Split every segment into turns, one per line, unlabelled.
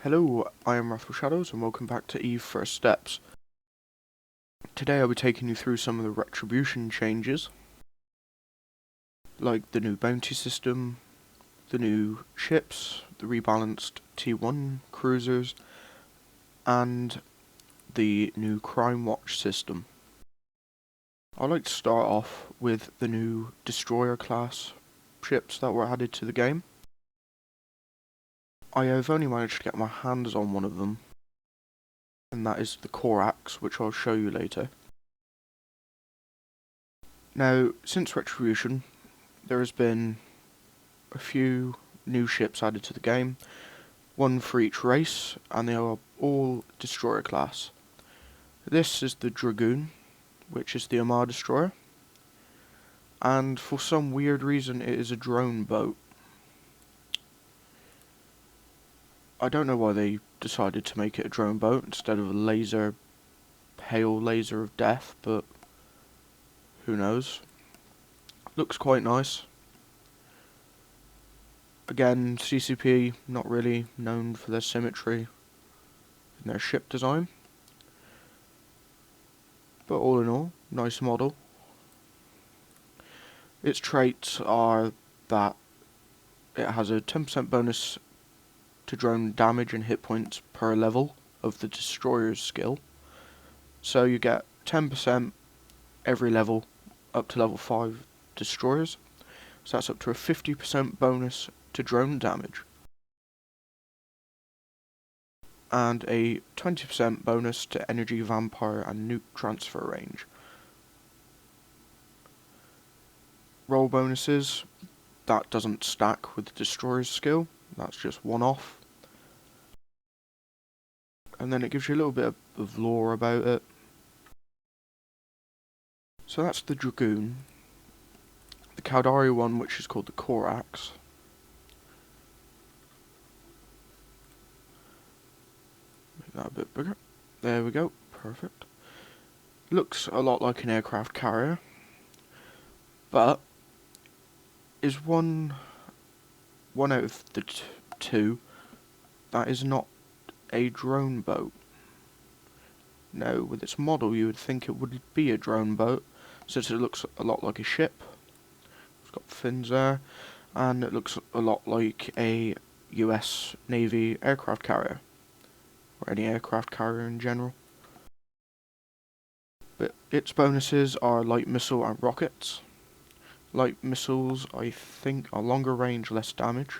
Hello, I am Wrathful Shadows and welcome back to Eve First Steps. Today I'll be taking you through some of the Retribution changes, like the new bounty system, the new ships, the rebalanced T1 cruisers, and the new Crime Watch system. I'd like to start off with the new Destroyer class ships that were added to the game. I have only managed to get my hands on one of them, and that is the Corax, which I'll show you later. Now, since Retribution, there has been a few new ships added to the game, one for each race, and they are all Destroyer class. This is the Dragoon, which is the Armada Destroyer, and for some weird reason it is a drone boat. I don't know why they decided to make it a drone boat instead of a pale laser of death, but who knows. Looks quite nice. Again, CCP not really known for their symmetry in their ship design, but all in all, nice model. Its traits are that it has a 10% bonus to drone damage and hit points per level of the destroyer's skill. So you get 10% every level up to level 5 destroyers. So that's up to a 50% bonus to drone damage. And a 20% bonus to energy, vampire and nuke transfer range. Roll bonuses, that doesn't stack with the destroyer's skill, that's just one off. And then it gives you a little bit of lore about it. So that's the Dragoon. The Caldari one, which is called the Corax. Make that a bit bigger. There we go, perfect. Looks a lot like an aircraft carrier, but is one out of the two that is not a drone boat. No, with its model you would think it would be a drone boat, since it looks a lot like a ship. It's got fins there, and it looks a lot like a US Navy aircraft carrier, or any aircraft carrier in general. But its bonuses are light missile and rockets. Light missiles, I think, are longer range, less damage.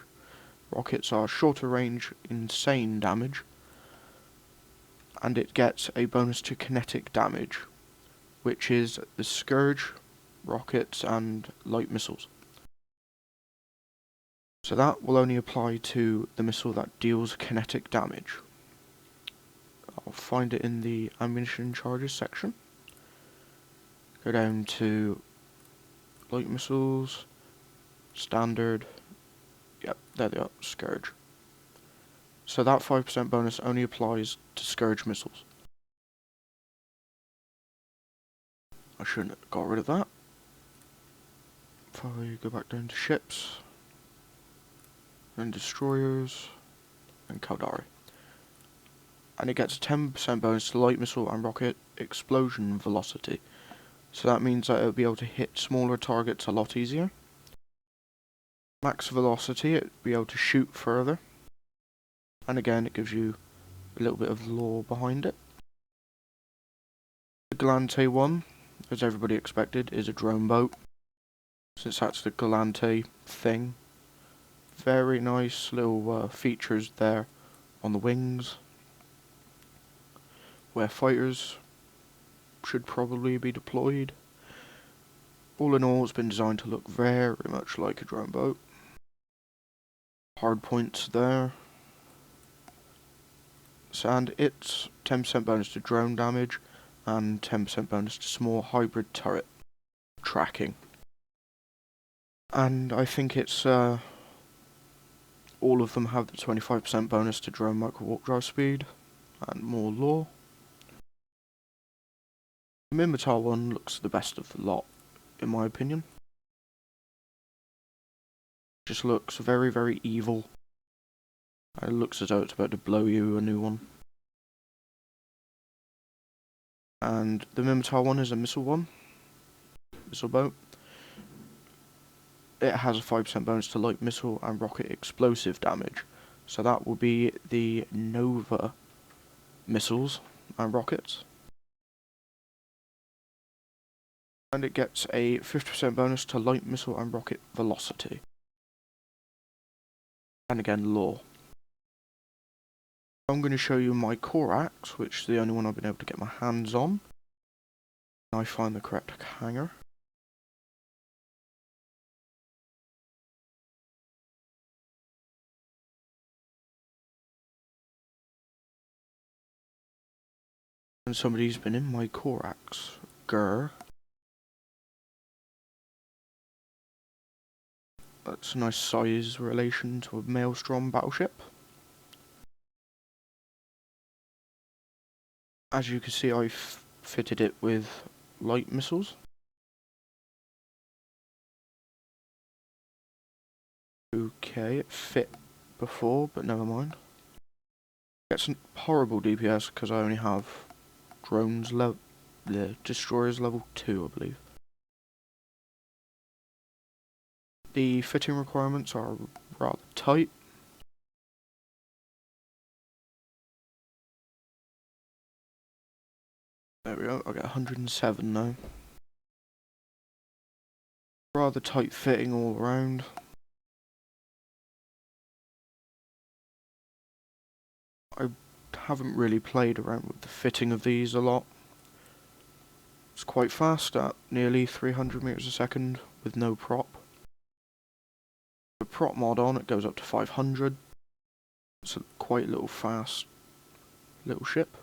Rockets are shorter range, insane damage. And it gets a bonus to kinetic damage, which is the Scourge, rockets and light missiles. So that will only apply to the missile that deals kinetic damage. I'll find it in the ammunition charges section. Go down to light missiles, standard, yep, there they are, Scourge. So that 5% bonus only applies to Scourge missiles. I shouldn't have got rid of that. If I go back down to ships, and destroyers, and Caldari. And it gets a 10% bonus to light missile and rocket explosion velocity. So that means that it'll be able to hit smaller targets a lot easier. Max velocity, it'll be able to shoot further. And again, it gives you a little bit of lore behind it. The Galante one, as everybody expected, is a drone boat, since that's the Galante thing. Very nice little features there on the wings, where fighters should probably be deployed. All in all, it's been designed to look very much like a drone boat. Hard points there. And it's 10% bonus to drone damage and 10% bonus to small hybrid turret tracking. And I think it's all of them have the 25% bonus to drone micro warp drive speed and more lore. The Mimitar one looks the best of the lot, in my opinion. just looks very, very evil. It looks as though it's about to blow you a new one. And the Minotaur one is a missile one. Missile boat. It has a 5% bonus to light missile and rocket explosive damage. So that will be the Nova missiles and rockets. And it gets a 50% bonus to light missile and rocket velocity. And again, lore. I'm going to show you my core axe, which is the only one I've been able to get my hands on. I find the correct hanger. And somebody's been in my core axe. Grr. That's a nice size relation to a Maelstrom battleship. As you can see, I've fitted it with light missiles. Okay, it fit before, but never mind. It's a horrible DPS because I only have drones level, the destroyers level 2, I believe. The fitting requirements are rather tight. There we go, I get 107 now. Rather tight fitting all around. I haven't really played around with the fitting of these a lot. It's quite fast at nearly 300 meters a second with no prop. The prop mod on, it goes up to 500. It's a quite little fast little ship.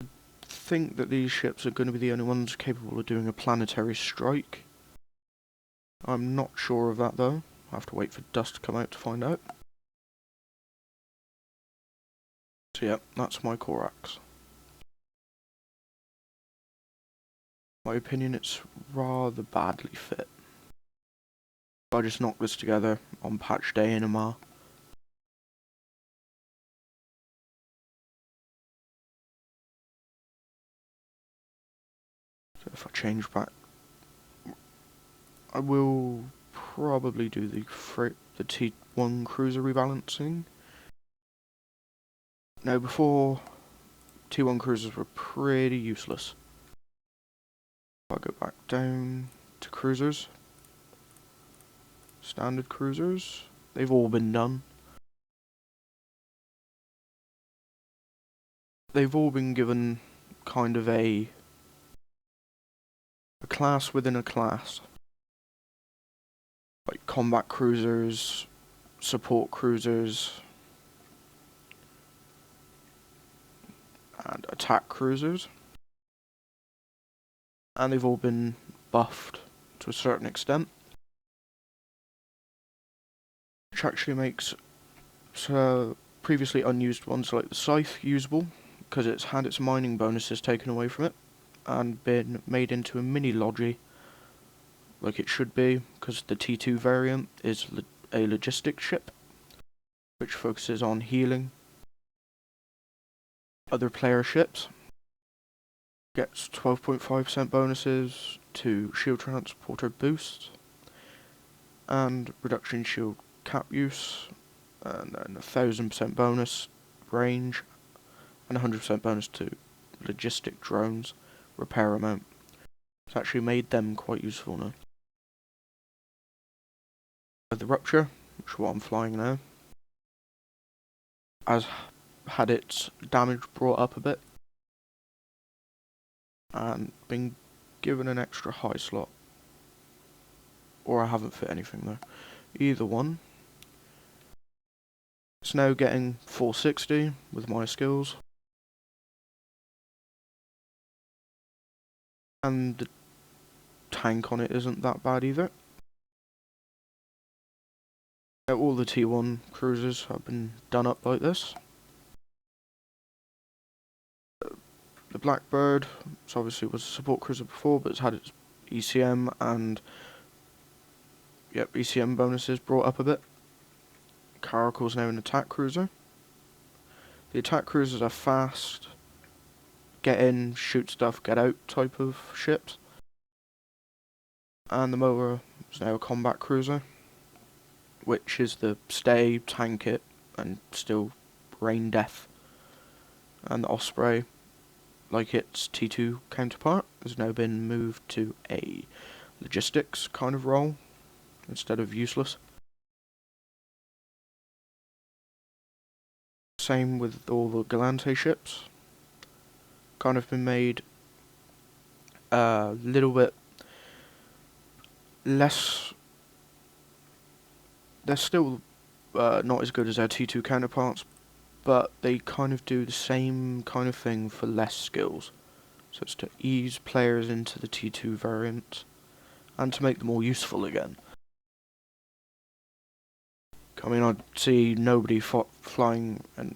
I think that these ships are going to be the only ones capable of doing a planetary strike. I'm not sure of that though. I have to wait for dust to come out to find out. So yeah, that's my core axe. My opinion, it's rather badly fit. I just knocked this together on patch day in Amar. So if I change back, I will probably do the T1 cruiser rebalancing. Now before, T1 cruisers were pretty useless. I'll go back down to cruisers. Standard cruisers. They've all been done. They've all been given kind of a class within a class. Like combat cruisers, support cruisers, and attack cruisers. And they've all been buffed to a certain extent. Which actually makes previously unused ones like the Scythe usable, because it's had its mining bonuses taken away from it, and been made into a mini Logi, like it should be, because the T2 variant is a logistics ship, which focuses on healing other player ships. Gets 12.5% bonuses to shield transporter boost, and reduction in shield cap use, and then 1000% bonus range, and 100% bonus to logistic drones repair amount. It's actually made them quite useful now. The Rupture, which is what I'm flying now, has had its damage brought up a bit, and been given an extra high slot. Or I haven't fit anything though. Either one. It's now getting 460 with my skills. And the tank on it isn't that bad either. All the T1 cruisers have been done up like this. The Blackbird, obviously was a support cruiser before, but it's had its ECM and Yep, ECM bonuses brought up a bit. Caracal's now an attack cruiser. The attack cruisers are fast, get in, shoot stuff, get out type of ships. And the Moa is now a combat cruiser, which is the stay, tank it, and still rain death. And the Osprey, like its T2 counterpart, has now been moved to a logistics kind of role instead of useless. Same with all the Galante ships. Kind of been made a little bit less. They're still not as good as their T2 counterparts, but they kind of do the same kind of thing for less skills. So it's to ease players into the T2 variant and to make them more useful again. I mean, I'd see nobody flying, and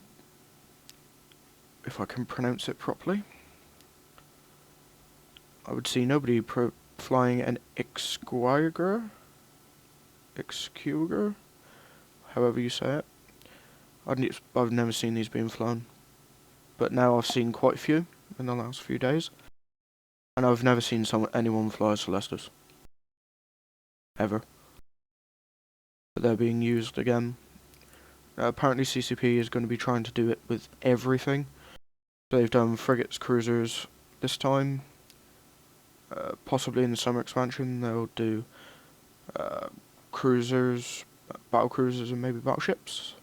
if I can pronounce it properly, I would see nobody flying an Exquire, however you say it. I've never seen these being flown, but now I've seen quite a few in the last few days, and I've never seen anyone fly a Celestis ever. But they're being used again. Apparently CCP is going to be trying to do it with everything. So they've done frigates, cruisers this time. Possibly in the summer expansion they'll do cruisers, battle cruisers, and maybe battleships.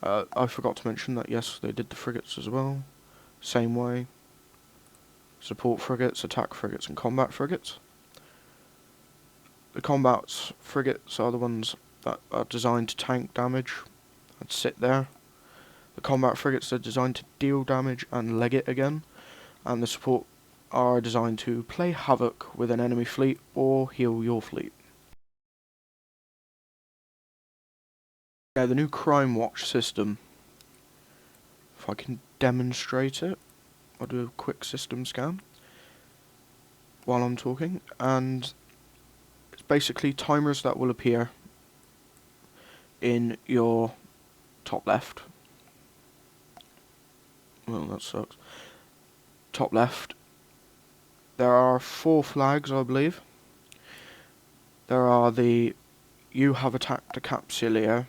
I forgot to mention that yes, they did the frigates as well. Same way. Support frigates, attack frigates, and combat frigates. The combat frigates are the ones that are designed to tank damage and sit there. The combat frigates are designed to deal damage and leg it again. And the support are designed to play havoc with an enemy fleet or heal your fleet. Now the new Crime Watch system, if I can demonstrate it, I'll do a quick system scan while I'm talking, and it's basically timers that will appear in your top left. Well, that sucks. Top left. There are 4 flags, I believe. There are the "You have attacked a Capsuleer"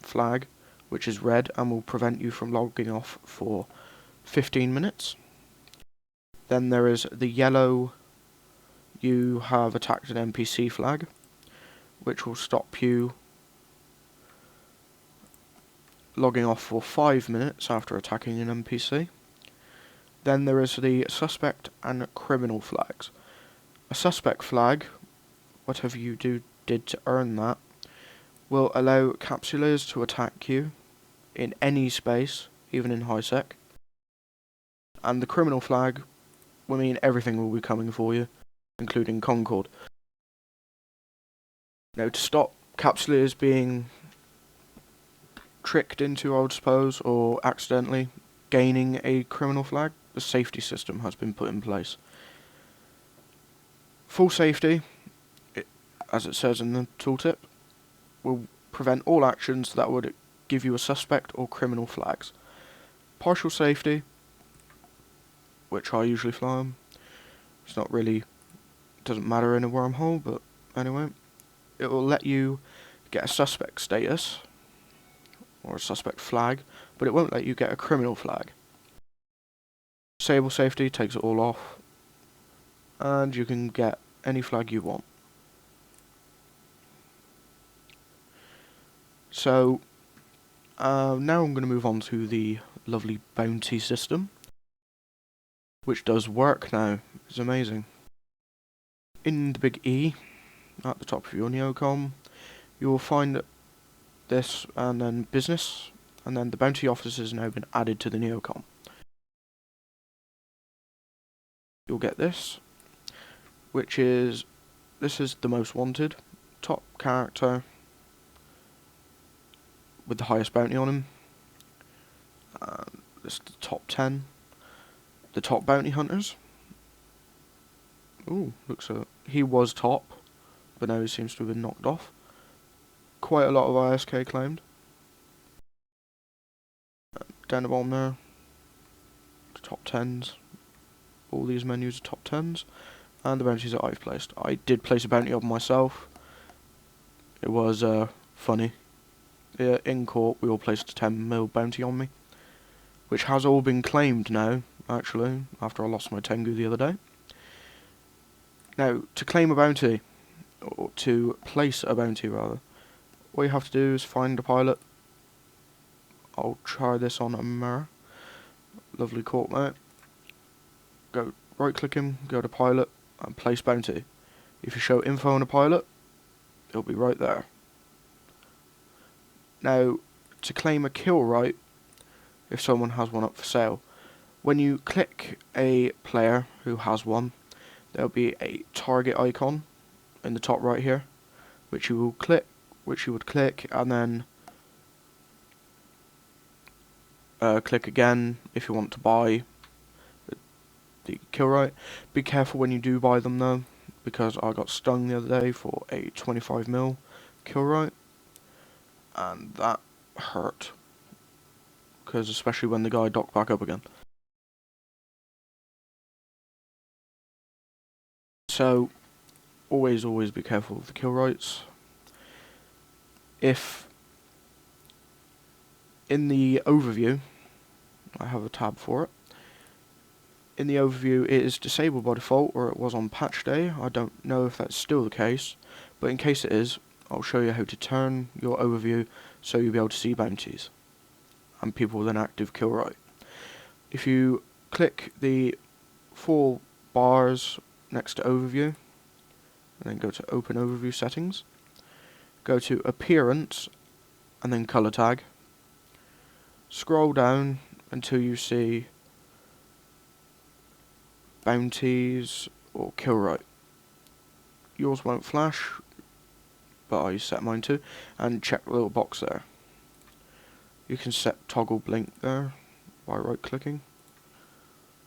flag, which is red and will prevent you from logging off for 15 minutes. Then there is the yellow "You have attacked an NPC" flag, which will stop you logging off for 5 minutes after attacking an NPC. Then there is the suspect and criminal flags. A suspect flag, whatever you did to earn that, will allow Capsuleers to attack you in any space, even in high sec. And the criminal flag will mean everything will be coming for you, including Concord. Now, to stop Capsuleers being tricked into, I would suppose, or accidentally gaining a criminal flag, the safety system has been put in place. Full safety, as it says in the tooltip, will prevent all actions that would give you a suspect or criminal flags. Partial safety, which I usually fly on, it's not really, doesn't matter in a wormhole, but anyway, it will let you get a suspect status or a suspect flag, but it won't let you get a criminal flag. Disable safety takes it all off, and you can get any flag you want. So, now I'm going to move on to the lovely bounty system, which does work now. It's amazing. In the big E, at the top of your Neocom, you will find this, and then business, and then the bounty office has now been added to the Neocom. You'll get this, which is, this is the most wanted, top character with the highest bounty on him. This is the top 10, the top bounty hunters. Ooh, looks he was top, but now he seems to have been knocked off. Quite a lot of ISK claimed. Down the bottom there, top 10s. All these menus are top 10s. And the bounties that I've placed. I did place a bounty on myself. It was funny. In court, we all placed a 10 mil bounty on me, which has all been claimed now, actually, after I lost my Tengu the other day. Now, to claim a bounty, or to place a bounty rather, all you have to do is find a pilot. I'll try this on a mirror. Lovely court mate. Go right click him, go to pilot, and place bounty. If you show info on a pilot, it'll be right there. Now, to claim a kill right, if someone has one up for sale, when you click a player who has one, there'll be a target icon in the top right here, which you would click, and then click again if you want to buy the kill right. Be careful when you do buy them though, because I got stung the other day for a 25 mil kill right, and that hurt, because especially when the guy docked back up again. So always be careful with the kill rights. If in the overview, I have a tab for it. In the overview, it is disabled by default, or it was on patch day. I don't know if that's still the case, but in case it is, I'll show you how to turn your overview so you'll be able to see bounties and people with an active kill right. If you click the 4 bars next to overview, and then go to open overview settings, go to appearance, and then color tag. Scroll down until you see bounties or kill right. Yours won't flash, but I set mine to, and check the little box there. You can set toggle blink there by right clicking,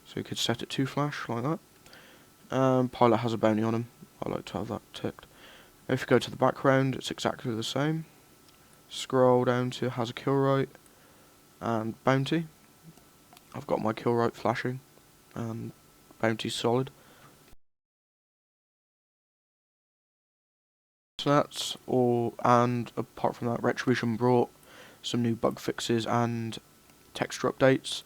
so you could set it to flash like that. Pilot has a bounty on him. I like to have that ticked. If you go to the background, it's exactly the same. Scroll down to has a kill right and bounty. I've got my kill right flashing and bounty solid. So that's all, and apart from that, Retribution brought some new bug fixes and texture updates.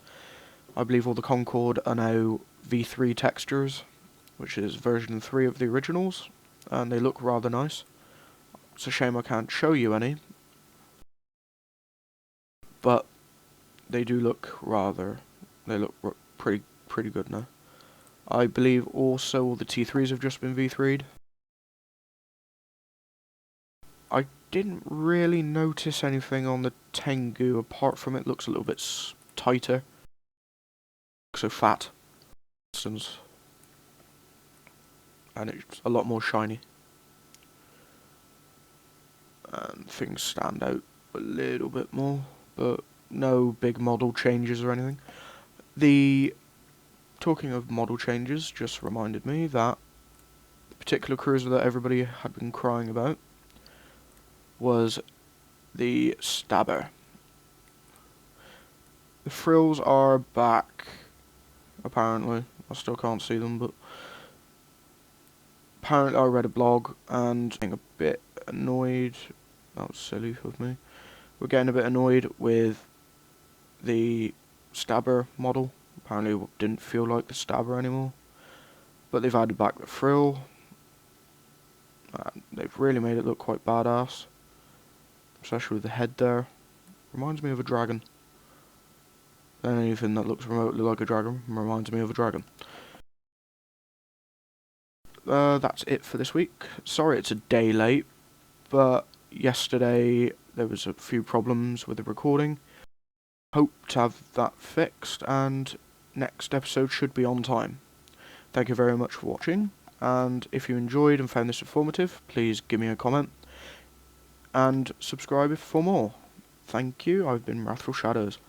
I believe all the Concord are now V3 textures, which is version 3 of the originals, and they look rather nice. It's a shame I can't show you any, but they do look pretty good now. I believe also all the T3s have just been V3'd. I didn't really notice anything on the Tengu apart from it looks a little bit tighter. So fat. And it's a lot more shiny. And things stand out a little bit more, but no big model changes or anything. Talking of model changes, just reminded me that the particular cruiser that everybody had been crying about was the Stabber. The frills are back, apparently. I still can't see them, but apparently I read a blog and getting a bit annoyed. That was silly of me. We're getting a bit annoyed with the Stabber model. Apparently it didn't feel like the Stabber anymore. But they've added back the frill. They've really made it look quite badass. Especially with the head there. Reminds me of a dragon. And anything that looks remotely like a dragon reminds me of a dragon. That's it for this week. Sorry it's a day late, but yesterday there was a few problems with the recording. Hope to have that fixed, and next episode should be on time. Thank you very much for watching, and if you enjoyed and found this informative, please give me a comment and subscribe for more. Thank you. I've been Wrathful Shadows.